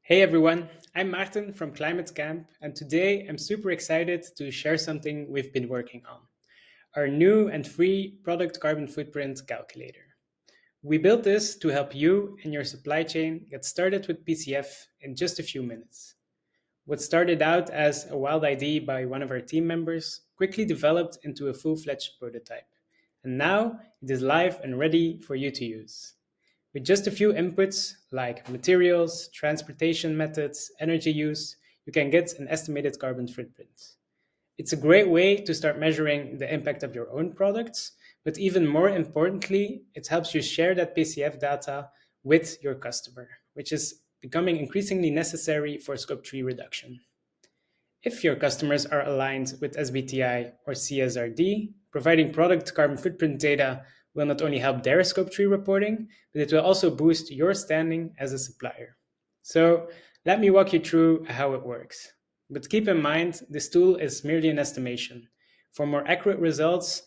Hey everyone, I'm Martin from Climate Camp, and today I'm super excited to share something we've been working on, our new and free product carbon footprint calculator. We built this to help you and your supply chain get started with PCF in just a few minutes. What started out as a wild idea by one of our team members quickly developed into a full-fledged prototype, and now it is live and ready for you to use. With just a few inputs like materials, transportation methods, energy use, you can get an estimated carbon footprint. It's a great way to start measuring the impact of your own products, but even more importantly, it helps you share that PCF data with your customer, which is becoming increasingly necessary for Scope 3 reduction. If your customers are aligned with SBTi or CSRD, providing product carbon footprint data will not only help their Scope 3 reporting, but it will also boost your standing as a supplier. So let me walk you through how it works. But keep in mind, this tool is merely an estimation. For more accurate results,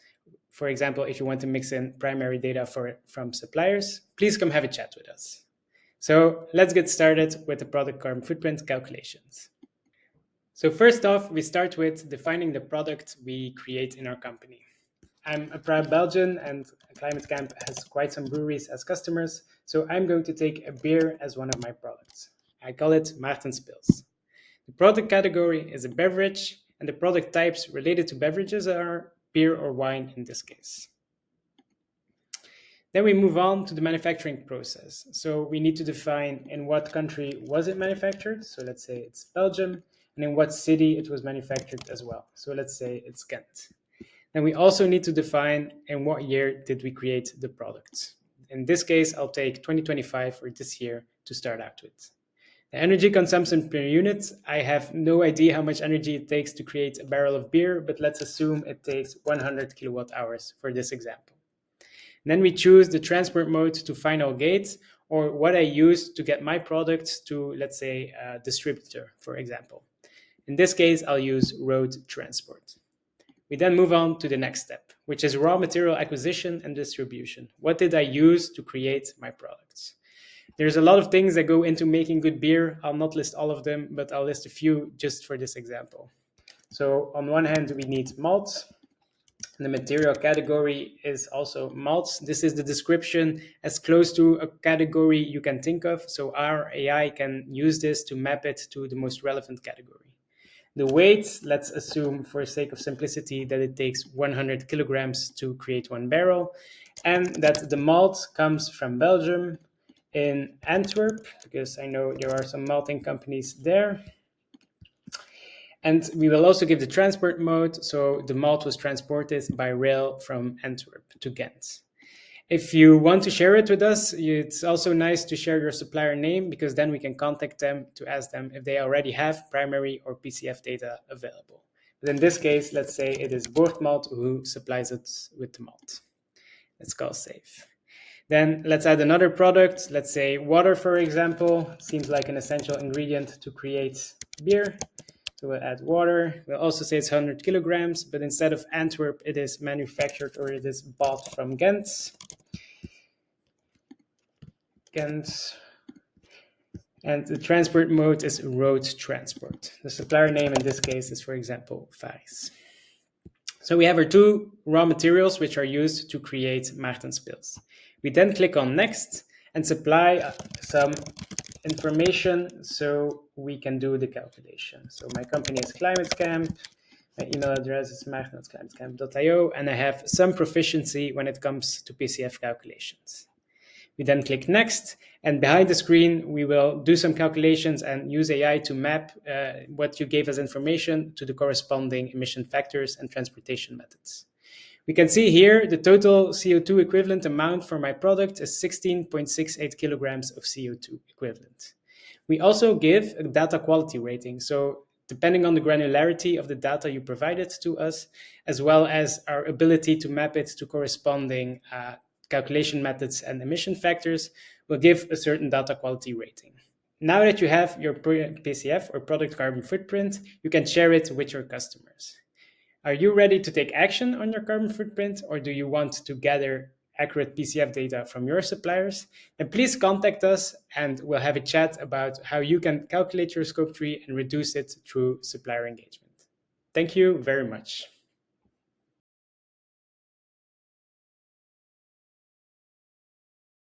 for example, if you want to mix in primary data from suppliers, please come have a chat with us. So let's get started with the product carbon footprint calculations. So first off, we start with defining the product we create in our company. I'm a proud Belgian and Climate Camp has quite some breweries as customers, so I'm going to take a beer as one of my products. I call it Maarten's Pils. The product category is a beverage, and the product types related to beverages are beer or wine in this case. Then we move on to the manufacturing process. So we need to define in what country was it manufactured. So let's say it's Belgium, and in what city it was manufactured as well. So let's say it's Ghent. And we also need to define in what year did we create the product. In this case, I'll take 2025 or this year to start out with. The energy consumption per unit, I have no idea how much energy it takes to create a barrel of beer, but let's assume it takes 100 kilowatt hours for this example. And then we choose the transport mode to final gate, or what I use to get my product to, let's say, a distributor, for example. In this case, I'll use road transport. We then move on to the next step, which is raw material acquisition and distribution. What did I use to create my products? There's a lot of things that go into making good beer. I'll not list all of them, but I'll list a few just for this example. So on one hand, we need malt. The material category is also malts. This is the description as close to a category you can think of. So our AI can use this to map it to the most relevant category. The weight, let's assume for sake of simplicity that it takes 100 kilograms to create one barrel, and that the malt comes from Belgium in Antwerp, because I know there are some malting companies there. And we will also give the transport mode, so the malt was transported by rail from Antwerp to Ghent. If you want to share it with us, it's also nice to share your supplier name, because then we can contact them to ask them if they already have primary or PCF data available. But in this case, let's say it is Boortmalt who supplies us with the malt. Let's call save. Then let's add another product. Let's say water, for example. Seems like an essential ingredient to create beer. So we'll add water. We'll also say it's 100 kilograms, but instead of Antwerp, it is manufactured or it is bought from Ghent. Ghent. And the transport mode is road transport. The supplier name in this case is, for example, Faris. So we have our two raw materials which are used to create Maarten's Pils. We then click on next and supply some information so we can do the calculation. So my company is Climate Camp, my email address is maarten@climatecamp.io, and I have some proficiency when it comes to PCF calculations. We then click next, and behind the screen we will do some calculations and use AI to map what you gave as information to the corresponding emission factors and transportation methods. We can see here the total CO2 equivalent amount for my product is 16.68 kilograms of CO2 equivalent. We also give a data quality rating. So depending on the granularity of the data you provided to us, as well as our ability to map it to corresponding calculation methods and emission factors, we'll give a certain data quality rating. Now that you have your PCF or product carbon footprint, you can share it with your customers. Are you ready to take action on your carbon footprint, or do you want to gather accurate PCF data from your suppliers, then please contact us and we'll have a chat about how you can calculate your Scope 3 and reduce it through supplier engagement. Thank you very much.